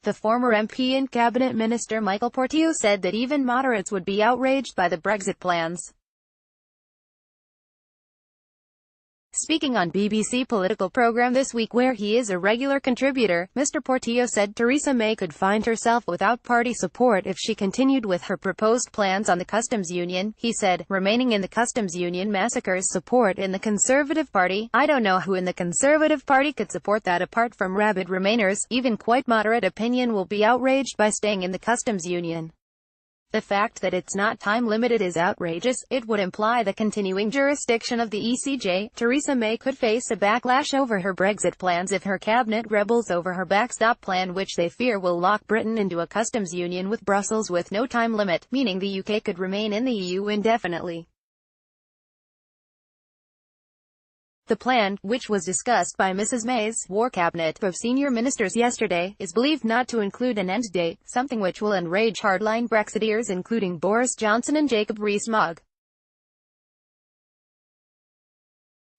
The former MP and cabinet minister Michael Portillo said that even moderates would be outraged by the Brexit plans. Speaking on BBC political programme This Week, where he is a regular contributor, Mr. Portillo said Theresa May could find herself without party support if she continued with her proposed plans on the customs union. He said, remaining in the customs union massacres support in the Conservative Party. I don't know who in the Conservative Party could support that apart from rabid Remainers. Even quite moderate opinion will be outraged by staying in the customs union. The fact that it's not time-limited is outrageous. It would imply the continuing jurisdiction of the ECJ. Theresa May could face a backlash over her Brexit plans if her cabinet rebels over her backstop plan, which they fear will lock Britain into a customs union with Brussels with no time limit, meaning the UK could remain in the EU indefinitely. The plan, which was discussed by Mrs. May's war cabinet of senior ministers yesterday, is believed not to include an end date, something which will enrage hardline Brexiteers including Boris Johnson and Jacob Rees-Mogg.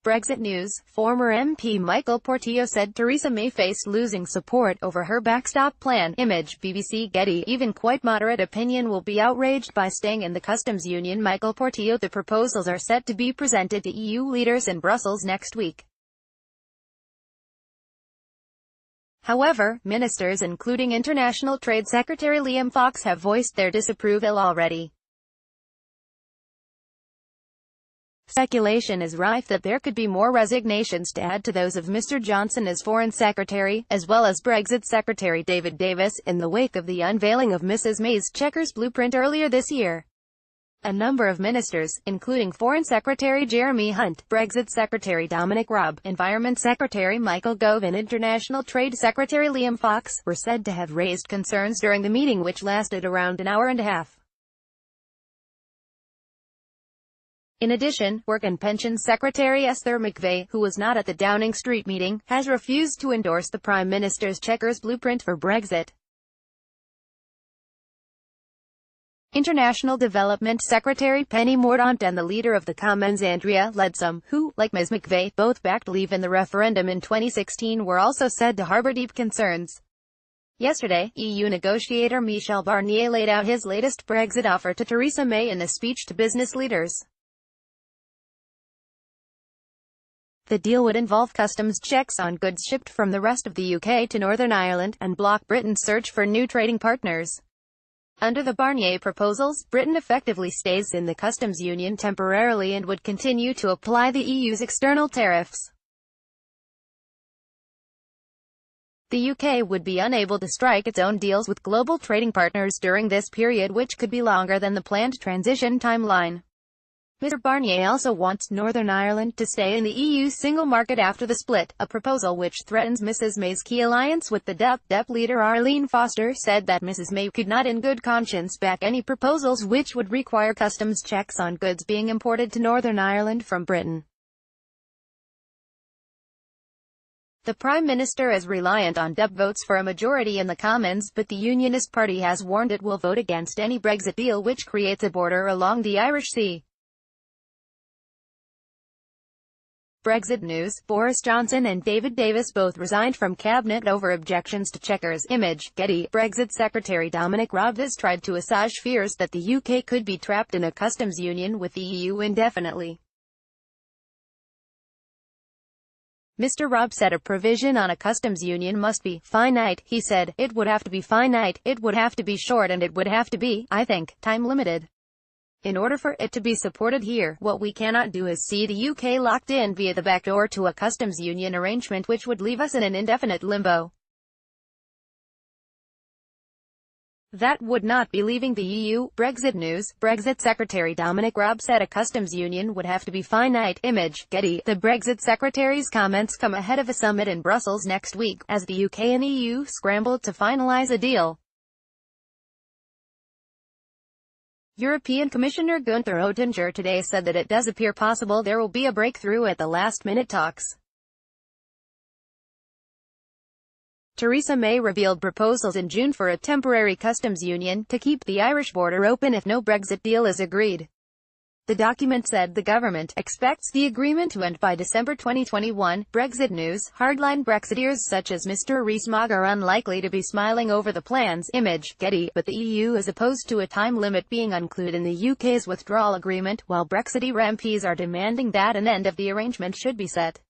Brexit news. Former MP Michael Portillo said Theresa May faced losing support over her backstop plan. Image, BBC Getty. Even quite moderate opinion will be outraged by staying in the customs union. Michael Portillo. The proposals are set to be presented to EU leaders in Brussels next week. However, ministers including International Trade Secretary Liam Fox have voiced their disapproval already. Speculation is rife that there could be more resignations to add to those of Mr. Johnson as Foreign Secretary, as well as Brexit Secretary David Davis, in the wake of the unveiling of Mrs. May's Chequers blueprint earlier this year. A number of ministers, including Foreign Secretary Jeremy Hunt, Brexit Secretary Dominic Raab, Environment Secretary Michael Gove and International Trade Secretary Liam Fox, were said to have raised concerns during the meeting, which lasted around an hour and a half. In addition, Work and Pensions Secretary Esther McVey, who was not at the Downing Street meeting, has refused to endorse the Prime Minister's Chequers blueprint for Brexit. International Development Secretary Penny Mordaunt and the leader of the Commons Andrea Leadsom, who, like Ms. McVey, both backed Leave in the referendum in 2016, were also said to harbour deep concerns. Yesterday, EU negotiator Michel Barnier laid out his latest Brexit offer to Theresa May in a speech to business leaders. The deal would involve customs checks on goods shipped from the rest of the UK to Northern Ireland, and block Britain's search for new trading partners. Under the Barnier proposals, Britain effectively stays in the customs union temporarily and would continue to apply the EU's external tariffs. The UK would be unable to strike its own deals with global trading partners during this period, which could be longer than the planned transition timeline. Mr. Barnier also wants Northern Ireland to stay in the EU's single market after the split, a proposal which threatens Mrs. May's key alliance with the DUP leader. Arlene Foster said that Mrs. May could not in good conscience back any proposals which would require customs checks on goods being imported to Northern Ireland from Britain. The Prime Minister is reliant on DUP votes for a majority in the Commons, but the Unionist Party has warned it will vote against any Brexit deal which creates a border along the Irish Sea. Brexit news. Boris Johnson and David Davis both resigned from cabinet over objections to Chequers. Image, Getty. Brexit Secretary Dominic Raab has tried to assuage fears that the UK could be trapped in a customs union with the EU indefinitely. Mr. Raab said a provision on a customs union must be finite. He said, it would have to be finite, it would have to be short, and it would have to be, I think, time-limited. In order for it to be supported here, what we cannot do is see the UK locked in via the back door to a customs union arrangement which would leave us in an indefinite limbo. That would not be leaving the EU. Brexit news. Brexit Secretary Dominic Raab said a customs union would have to be finite. Image, Getty. The Brexit Secretary's comments come ahead of a summit in Brussels next week, as the UK and EU scramble to finalise a deal. European Commissioner Gunther Oettinger today said that it does appear possible there will be a breakthrough at the last-minute talks. Theresa May revealed proposals in June for a temporary customs union to keep the Irish border open if no Brexit deal is agreed. The document said the government expects the agreement to end by December 2021. Brexit news. Hardline Brexiteers such as Mr. Remai are unlikely to be smiling over the plan's image. Getty, but the EU is opposed to a time limit being included in the UK's withdrawal agreement, while Brexiteer MPs are demanding that an end of the arrangement should be set.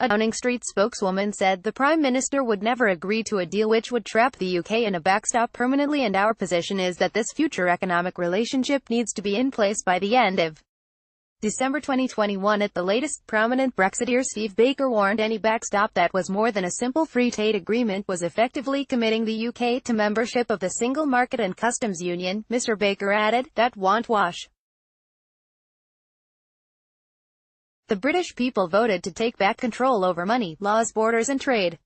A Downing Street spokeswoman said the Prime Minister would never agree to a deal which would trap the UK in a backstop permanently, and our position is that this future economic relationship needs to be in place by the end of December 2021 at the latest. Prominent Brexiteer Steve Baker warned any backstop that was more than a simple free trade agreement was effectively committing the UK to membership of the single market and customs union. Mr. Baker added, "That won't wash. The British people voted to take back control over money, laws, borders and trade.